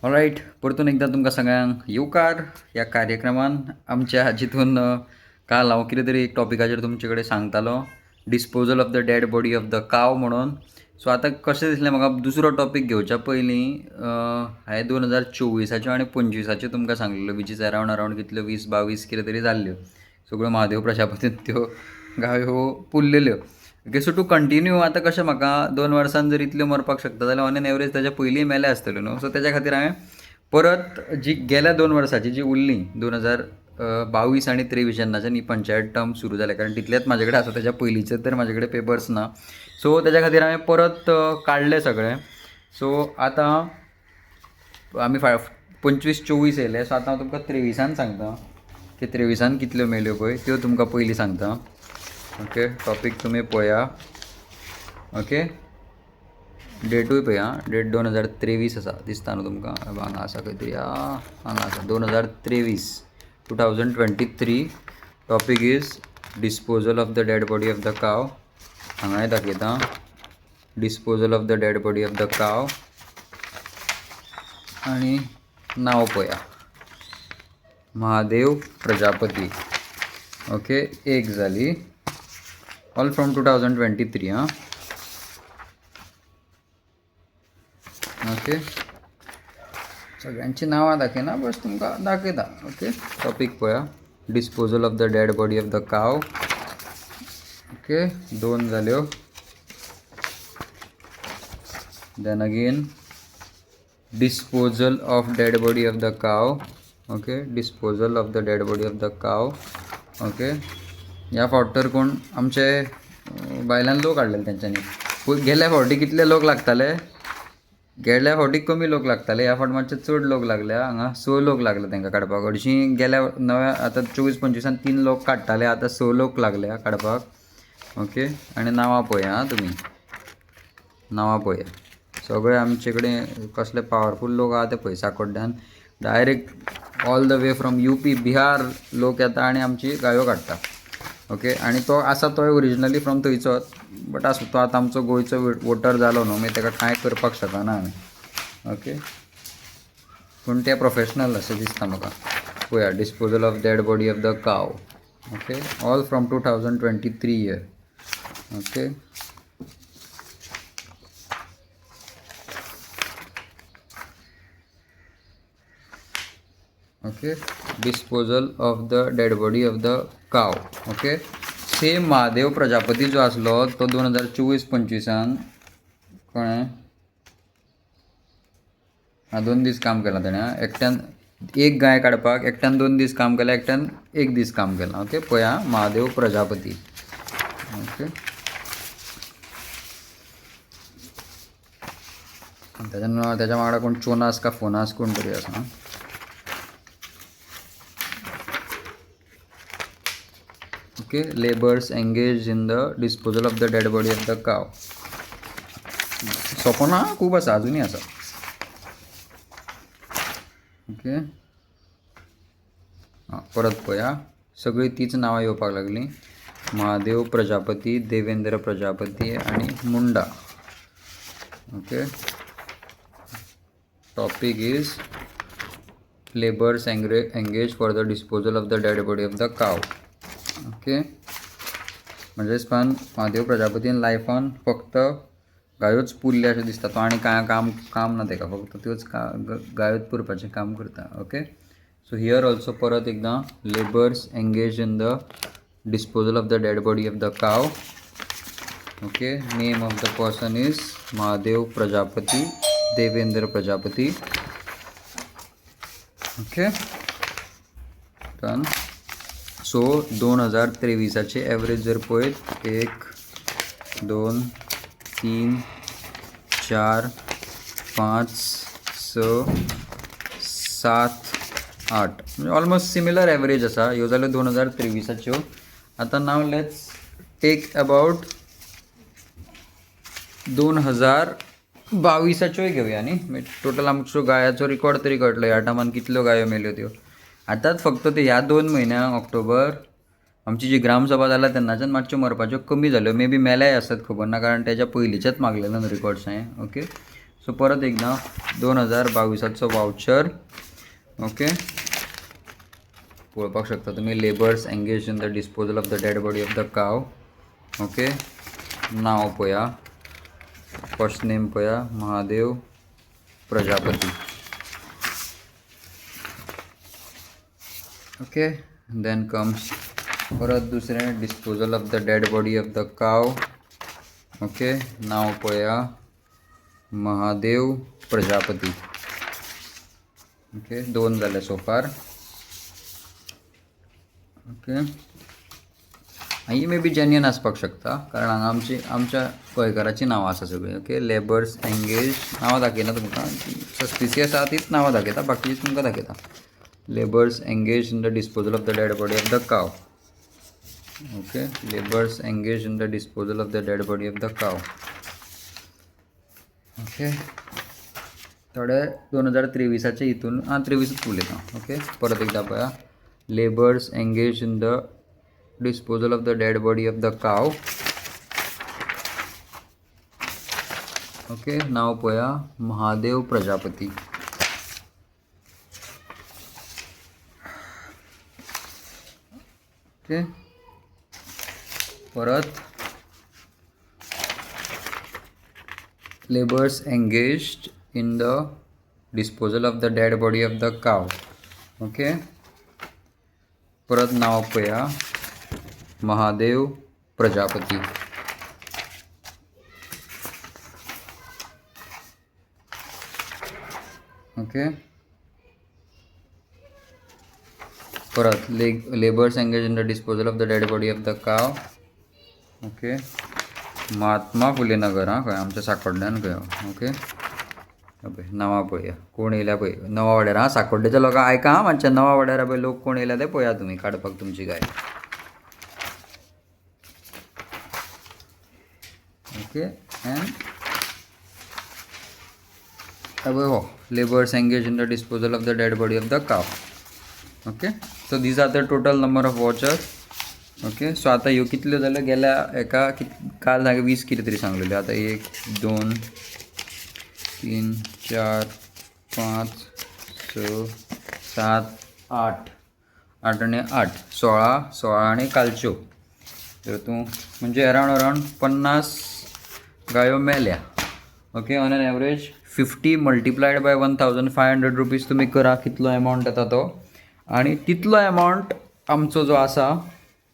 All right, परतून एकदा तुमकां सगळ्यांक येवकार ह्या कार्यक्रमान आमच्या हातूंत काल हांव कितें तरी एक टॉपिकाचेर तुमचे कडेन सांगतालो, disposal of the dead body of the काव म्हणून. सो आतां कशें दिसलें म्हाका दुसरो टॉपीक घेवच्या पयलीं हांवें 2024 आनी 25 तुमकां सांगलेलो, वीच इज अरावंड कितल्यो 20-22 कितें तरी जाल्ल्यो. सगळ्यो महादेव प्रजापतीन त्यो गायो पुल्लेल्यो. ओके, सो टू कंटिन्यू आतां कशें म्हाका 2 वर्सान जर इतल्यो मरपाक शकता जाल्यार ऑन एन एवरेज ताच्या पयलीं मेले आसतल्यो न्हू. सो तेच्या खातीर हांवें परत जी गेल्या 2 वर्सांची जी उरलीं 2022 आनी 23 जेन्नाच्यान ही पंचायत टर्म सुरू जाले, कारण तितलेंच म्हाजे कडेन आसा, तेच्या पयलींचे तर म्हाजे कडेन पेपर्स ना. सो तेच्या खातीर हांवें परत काडले सगळें. सो आतां आमी 25-24 येयले. सो आतां हांव तुमकां 23 सांगता की 23 कितल्यो मेल्यो पळय त्यो तुमकां पयलीं सांगता. ओके, टॉपीक तुमी पळया. ओके, डेटूय पळया. डेट 2023 आसा, दिसता न्हू तुमकां? हांगा आसा खंय तरी, हांगा आसा 2023. Topic is disposal of the dead body of the काव. हांगाय दाखयता disposal of the dead body of the काव. आनी नांव पळया, महादेव प्रजापती. ओके, एक जाली. All from 2023. ओके, सगळ्यांची नांवां दाखयना, बस तुमकां दाखयता. ओके, टॉपीक पळया, disposal of the dead body of the cow. Okay, 2 जाल्यो. Then again disposal of dead body of the cow. Okay, disposal of the dead body of the cow. Okay, ह्या फावट कोण आमचे बायलांन लोक हाडलेले तेंच्यांनी. गेल्या फावटी कितले लोक लागताले? गेल्या फावटी कमी लोक लागताले, ह्या फावट मातशे चड लोक लागल्या. हांगा 6 लोक लागले तांकां काडपाक. हरशीं गेल्या नव्या आतां 24-25 3 लोक काडटाले, आतां 6 लोक लागल्या काडपाक. ओके, आनी नांवां पळया तुमी, नांवां पळया. सगळे आमचे कडेन कसले पावरफूल लोक आहा ते पळय. साकोड्ड्यान direct all the way from UP Bihar लोक येता आनी आमची गायो काडटा. ओके, आनी तो आसा तोय ओरिजिनली फ्रॉम थंयचोच, बट आसूं तो आतां आमचो गोंयचो वोटर जालो न्हू, मागीर ताका कांय करपाक शकना आमी. ओके, पूण ते प्रोफेशनल अशें दिसता म्हाका. पळया, disposal of dead body of the cow. Okay, all from 2023 year. Okay, okay, disposal of the dead body of the cow. Okay, same Mahadev Prajapati जो आसलो तो 2024-25 कळ्ळें, 2 दीस काम केलां तेणें. एकट्यान एक गाय काडपाक एकट्यान 2 दीस काम केलां, एकट्यान 1 दीस काम केलां. ओके, पळया, महादेव प्रजापती. ओके, त्याच्या वांगडा कोण चोनास का फोनास कोण तरी आसा. Okay, labours engage in the disposal of the dead body of the काव. सोंपो ना, खूब आसा, अजुनूय आसा. ओके, परत पळया, सगळीं तीच नांवां येवपाक लागलीं. महादेव प्रजापती, देवेंद्र प्रजापती आनी Munda. Okay, topic is labours engage for the disposal of the dead body of the cow. Okay, म्हणजे हिसपान महादेव प्रजापतीन लायफान फक्त गायोच पुरले अशें दिसता. तो आनी कांय काम ना ताका, फक्त त्योच गायोच पुरपाचें काम करता. ओके, सो हियर ऑल्सो परत एकदां labours engage in the disposal of the dead body of the cow. Okay, name of the person is Mahadev Prajapati, Devendra Prajapati. Okay, done. So 2023 average जर पळयत 1, 2, 3, 4, 5, 6, 7, 8 म्हणजे ऑलमोस्ट सिमिलर एवरेज आसा. ह्यो जाल्यो 2023. आतां नाव लेट्स टेक अबाउट 2022 घेवया न्ही. टोटल आमचो गायाचो रिकॉर्ड तरी कळटलो ह्या टायमान कितल्यो गायो मेल्यो त्यो. आतांच फक्त ते ह्या 2 म्हयन्यांक ऑक्टोबर आमची जी ग्रामसभा जाल्या तेन्नाच्यान मातश्यो मरपाच्यो कमी जाल्यो. मे बी मेल्याय आसत, खबर ना, कारण तेच्या पयलींचेच मागलेले न्हू रिकॉर्ड्स हांवें. ओके, सो परत एकदा 2022 वाउचर. ओके, पळोवपाक शकता तुम्ही. Labours engage in the disposal of the dead body of the cow. Okay, नाव पळया, फर्स्ट नेम पळया, Mahadev Prajapati. Okay, then comes परत दुसरें disposal of the dead body of the cow. Okay, नाव पळया, महादेव प्रजापती. ओके, 2 जाले सो फार. Okay, he may be genuine आसपाक शकता कारण हांगा आमच्या गोंयकाराची नांवां आसा सगळीं. ओके, लेबर्स एंगेज नांवां दाखयना तुमकां, सस्पिशियस आसा तीच नांवां दाखयता, बाकीचीच तुमकां दाखयता. Labours engage in the disposal of the dead body of the cow. Okay, labours engage in the disposal of the dead body of the cow. Okay, थोडे 2023 हितून 23 उलयता. ओके, परत एकदा पळया. Labours engage in the disposal of the dead body of the cow. Okay, नाव पळया, Mahadev Prajapati. Okay, परत labours engaged in the disposal of the dead body of the cow. Okay, परत नाव पळया, महादेव प्रजापती. ओके, परत labours engage in the disposal of the dead body of the cow. Okay, Mahatma Phule Nagar, खंय आमच्या साकोड्ड्यान खंय. Okay, नांवां पळया, कोण येयल्या पळय नवा वाड्यार. साकोड्ड्याच्या लोकांक आयका मातशें, नवा वाड्यार पळय लोक कोण येयल्या ते पळया तुमी काडपाक तुमची गाय. ओके, एंड हो, labours engage in the disposal of the dead body of the cow. Okay, so these are the total number of vouchers. Okay, so आतां ह्यो कितल्यो जाल्यो गेल्या एका काल जागे 20 कितें तरी सांगलेल्यो. आतां 1 2 3 4 5 6 7 8 8 आणि 8 16 आणि कालच्यो. तर तूं म्हणजे अरावंड 50 गायो मेल्या. Okay, on an average 50 multiplied bye 1500 rupees तुम्ही करा कितलो अमावंट येता तो. आणि तितलो अमावंट आमचो जो आसा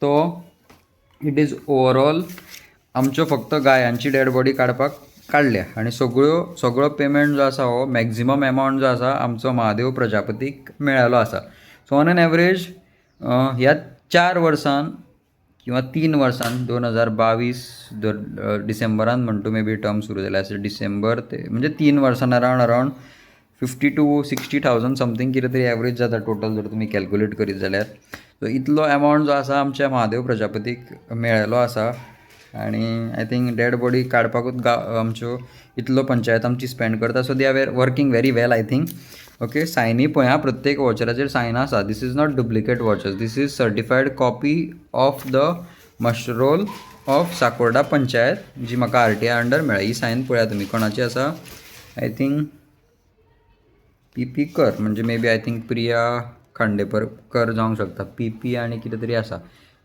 तो इट इज ओवरऑल आमच्यो फक्त गायांची डेड बॉडी काडपाक काडल्या. आणि सगळो पेमेंट जो आसा हो मॅक्झिमम अमावंट जो आसा आमचो महादेव प्रजापतीक मेळ्ळो आसा. सो ऑन एन एवरेज ह्या 4 वर्सान किंवा 3 वर्सान 2022 डिसेंबरान म्हणटा मे बी टर्म सुरू जाले असेल. डिसेंबर ते म्हणजे 3 वर्सान अरावंड 50 to 60,000 समथींग कितें तरी एवरेज जाता टोटल जर तुमी कॅल्क्युलेट करीत जाल्यार. सो इतलो अमावंट जो आसा आमच्या महादेव प्रजापतीक मेळ्ळो आसा. आणि आय थिंक डेड बॉडी काडपाकूच आमच्यो इतलो पंचायत आमची स्पेंड करता. So they are working very well I think. Okay, सायनी पळया, प्रत्येक वॉचराचेर सायन आसा. This is not duplicate vouchers, this is certified copy of the muster roll of Sacorda panchayat जी म्हाका RTI अंडर मेळ्ळा. ही सायन पळया तुमी कोणाची आसा. आय थिंक PP कर म्हणजे maybe I think Priya Khandekar जावंक शकता. PP आणि कितें तरी आसा.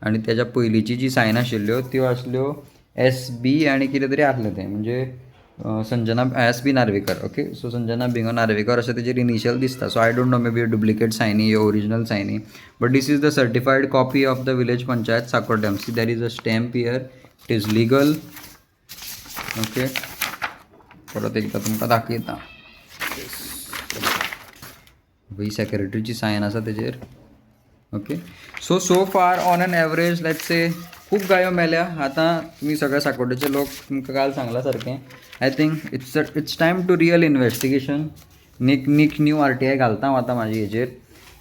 आणि त्याच्या पयलींची जी सायन आशिल्ल्यो त्यो आसल्यो SB आणि कितें तरी आसलें तें म्हणजे Sanjana SB Narvekar. Okay, so Sanjana बिंगो नार्वेकर अशें तेजेर इनिशियल दिसता. So I don't know maybe duplicate सायनी ओरिजिनल सायनी, but this is the certified copy of the village panchayat साकोड्डेम. See there is a stamp here, it is legal. Okay, परत एकदा तुमकां दाखयता. ही सेक्रेटरीची सायन आसा तेजेर. Okay, so far on an average let's say खूब गायो मेल्या. आतां तुमी सगळे साकोड्डेचे लोक तुमकां काल सांगला सारकें. I think it's time to real investigation. New RTI घालता हांव आतां म्हाजे हेजेर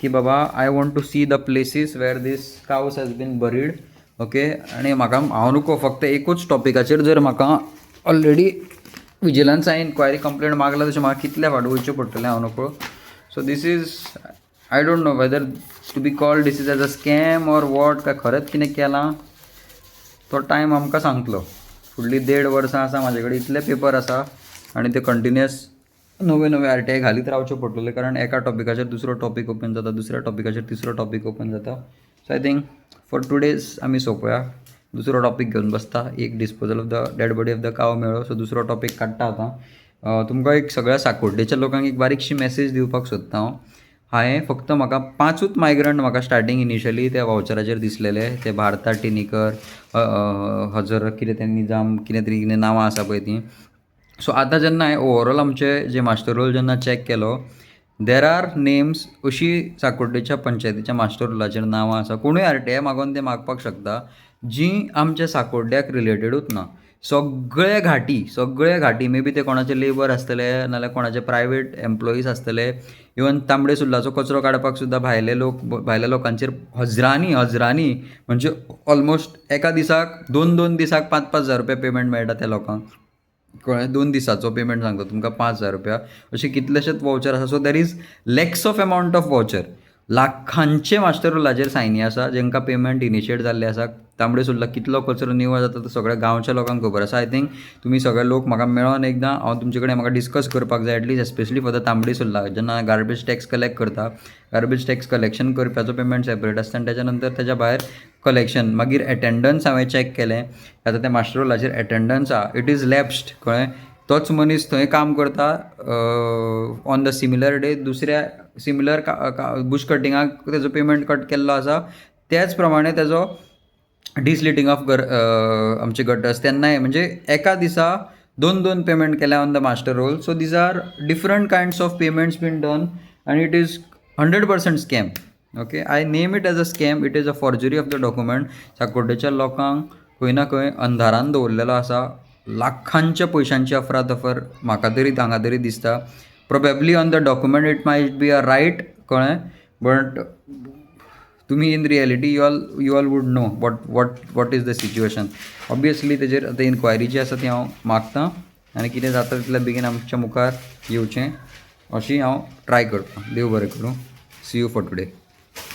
की बाबा I want to see the places where these cows has been buried. Okay, आनी म्हाका हांव नको फक्त एकूच टॉपिकाचेर जर म्हाका ऑलरेडी विजिलन्सांत इन्क्वायरी कंप्लेंट मागला तशें म्हाका कितल्या फावट वयचें पडटलें हांव नको. So this is I don't know whether to be called this is as a scam or what, काय खरेंच कितें केलां तो टायम आमकां सांगतलो. फुडलीं 1.5 वर्सां आसा म्हाजे कडेन, इतले पेपर आसा आनी ते कंटिन्युअस नवे RTI घालीत रावचे पडटले, कारण एका टॉपिकाचेर दुसरो टॉपीक ओपन जाता, दुसऱ्या टॉपिकाचेर तिसरो टॉपीक ओपन जाता. So I think for today's आमी सोंपया. दुसरो टॉपीक घेवन बसता. एक disposal of the dead body of the काव मेळ्ळो, सो दुसरो टॉपीक काडटा आतां. तुमकां एक सगळ्या साकोड्डेच्या लोकांक एक बारीकशी मॅसेज दिवपाक सोदता हांव. हांवें फक्त म्हाका 5 मायग्रंट म्हाका स्टार्टींग इनिशियली त्या वावचराचेर दिसलेले, ते भारता टिनीकर, हजर कितें तें निजाम कितें तरी कितें नांवां आसा पळय तीं. सो आतां जेन्ना हांवें ओवरऑल आमचे जे मास्टर रोल जेन्ना चॅक केलो, देर आर नेम्स अशीं साकोड्डेच्या पंचायतीच्या मास्टर रोलाचेर नांवां आसा, कोणूय RTI मागोन ते मागपाक शकता, जीं आमच्या साकोड्ड्याक रिलेटेडूच ना. सगळे घाटी मे बी ते कोणाचे लेबर आसतले, नाजाल्यार कोणाचे प्रायवेट एम्प्लॉईज आसतले, इवन तांबडे सुर्लाचो कचरो काडपाक सुद्दां भायल्या लोकांचेर हजरांनी म्हणजे ऑलमोस्ट एका दिसाक 2 दिसाक 5,000 रुपया पेमेंट मेळटा त्या लोकांक. कळ्ळें? 2 दिसाचो पेमेंट सांगता तुमकां 5,000 रुपया. अशे कितलेशेच वावचर आसा. So there is lakhs of amount of voucher. लाखांचे मास्टर रोलाचेर सायनी आसा जेंकां पेमेंट इनिशिएट जाल्ले आसा. तांबडे सुर्ला कितलो कचरो निवळ जाता तो सगळ्या गांवच्या लोकांक खबर आसा. आय थिंक तुमी सगळे लोक म्हाका मेळोन एकदां हांव तुमचे कडेन म्हाका डिस्कस करपाक जाय, at least especially for the Tambdi Surla. जेन्ना गार्बेज टॅक्स कलेक्ट करता, गार्बेज टॅक्स कलेक्शन करपाचो पेमेंट सेपरेट आसता, आनी त्याच्या नंतर तेच्या भायर कलेक्शन, मागीर एटेंडन्स हांवें चॅक केलें. आतां त्या मास्टर रोलाचेर एटेंडन्स आहा, इट इज लॅप्स्ड. कळ्ळें? तोच मनीस थंय काम करता ऑन द सिमिलर डे, दुसऱ्या सिमिलर बुश कटिंगाक तेजो पेमेंट कट केल्लो आसा. त्याच प्रमाणे तेजो डिस्लिटींग ऑफ आमचे गटर्स तेन्नाय, म्हणजे एका दिसा 2 पेमेंट केल्या on the master roll. So these are different kinds of payments been done आनी it is 100% scam. Okay, I name it as a scam. It is a forgery of the document. साकोड्डेच्या लोकांक खंय ना खंय अंधारान दवरलेलो आसा. लाखांच्या पयशांची अफरातफर म्हाका तरी हांगा तरी दिसता. Probably on the document it might be a right, कळ्ळें, बट तुमी in reality you all would know what is the situation. Obviously तेजेर आतां इन्क्वायरी जी आसा ती हांव मागतां आनी कितें जाता तितल्या बेगीन आमच्या मुखार येवचें अशी हांव ट्राय करतां. देव बरें करूं. See you for today.